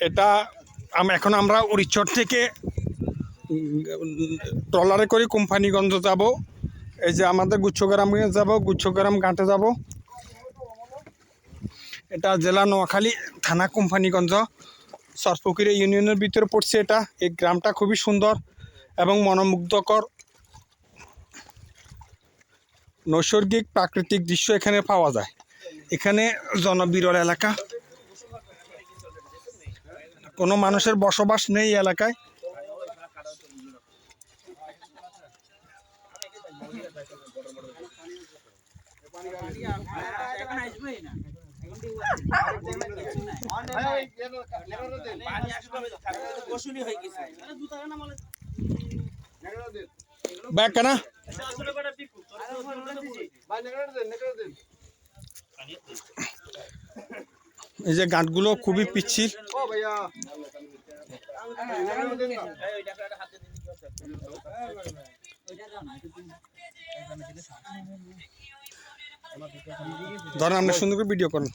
এটা এখন আমরা উড়িচর থেকে ট্রলারে করে কোম্পানিগঞ্জ যাব। এই যে আমাদের গুচ্ছগ্রামে যাব, গুচ্ছগ্রাম ঘাটে যাব। এটা জেলা নোয়াখালী, থানা কোম্পানিগঞ্জ, সরপুকুরে ইউনিয়নের ভিতরে পড়ছে। এটা এই গ্রামটা খুবই সুন্দর এবং মনোমুগ্ধকর নৈসর্গিক প্রাকৃতিক দৃশ্য এখানে পাওয়া যায়। এখানে জনবিরল এলাকা, কোনো মানুষের বসবাস নেই এলাকায়। ব্যাগ কেনা এই যে ঘাটগুলো খুবই পিচ্ছিল। ধরেন আপনি সুন্দর করে ভিডিও করেন।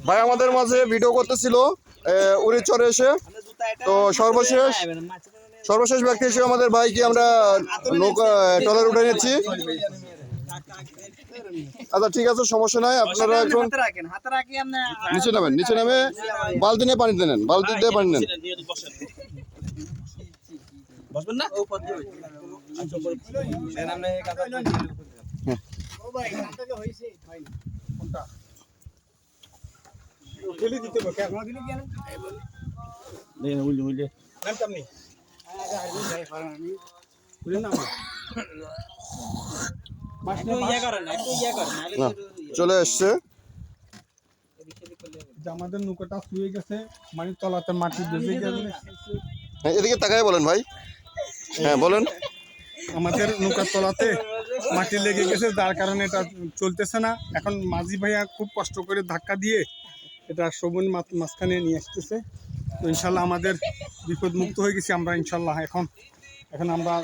ভাই আমাদের মাঝে ভিডিও করতেছিল উড়িচরে এসে, তো সর্বশেষ ব্যক্তি হিসেবে আমাদের ভাইকে আমরা নৌকা ট্রলার উঠে নিচ্ছি। আচ্ছা ঠিক আছে, সমস্যা নাই। আপনারা এখন নিচে নামে বালতি নিয়ে পানি দেন, বালতি দিয়ে পানি নেন। চলে এসছে, আমাদের নৌকাটা শুয়ে গেছে, মানে তলাতে মাটি বেজে গেছে। এদিকে তাকায় বলেন ভাই। হ্যাঁ বলেন। আমাদের নৌকার তলাতে মাটি লেগে গেছে, যার কারণে এটা চলতেছে না। এখন মাঝি ভাইয়া খুব কষ্ট করে ধাক্কা দিয়ে এটা সবুজ মাঝখানে নিয়ে আসতেছে। তো ইনশাল্লাহ আমাদের বিপদ মুক্ত হয়ে গেছি আমরা ইনশাল্লাহ। এখন আমরা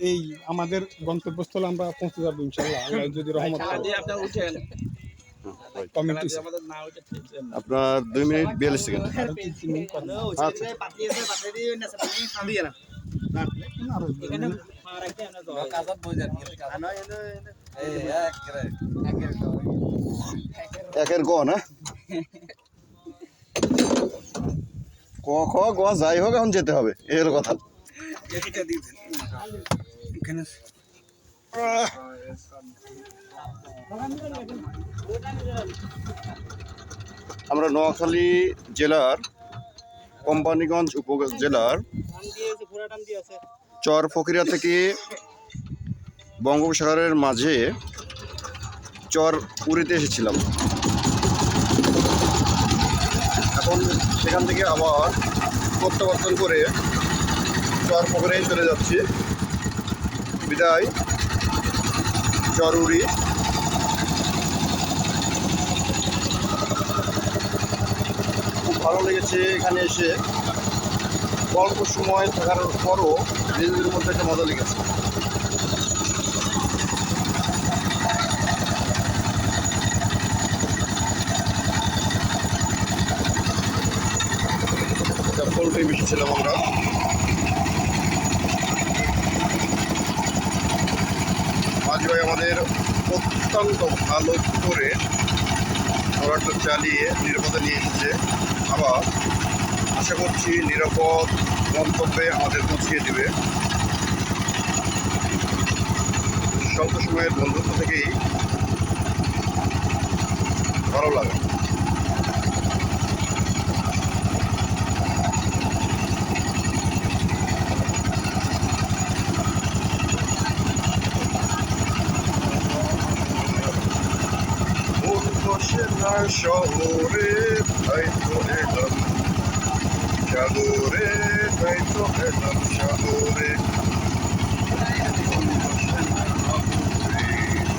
এই আমাদের গন্তব্যস্থলে আমরা পৌঁছে যাবো ইনশাল্লাহ, আল্লাহ যদি রহমত করে। আপনার 2 মিনিট 42 সেকেন্ড। একের গ না ক খ গ যাই হোক, এখন যেতে হবে, এই হলো কথা। আমরা নোয়াখালী জেলার কোম্পানিগঞ্জ উপজেলার চর ফকিরা থেকে বঙ্গোপসাগরের মাঝে চর উড়িতে এসেছিলাম। এখন সেখান থেকে আবার প্রত্যাবর্তন করে চর ফকিরায় চলে যাচ্ছি। বিদায় চর উড়ি। খুব ভালো লেগেছে এখানে এসে, অল্প সময় থাকার পরও নিজেদের মধ্যে একটা মজা লেগেছে। পোল্ট্রি বেশি ছিলাম আমরা। মাঝি ভাই আমাদের অত্যন্ত ভালো করে ট্রলারটা চালিয়ে নিরাপদে নিয়ে এসেছে। আবার আশা করছি নিরাপদ গন্তব্যে আমাদের পৌঁছিয়ে দেবে। স্বল্প সময়ের বন্ধুত্ব থেকেই ভালো লাগে। শহরে তাই তো এলাম সাগরে, তাই তো এলাম সাগরে,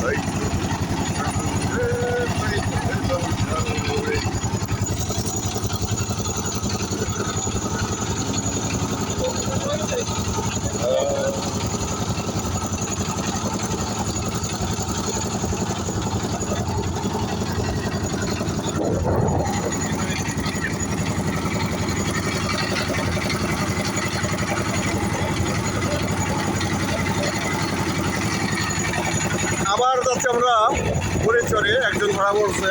তাই তো সাগরে, তাই তো এলাম সাগরে। আবার যাচ্ছি আমরা পরিচরে, একজন ধরা পড়ছে,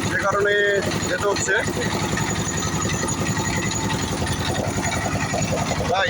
যে কারণে যেতে হচ্ছে। ভাই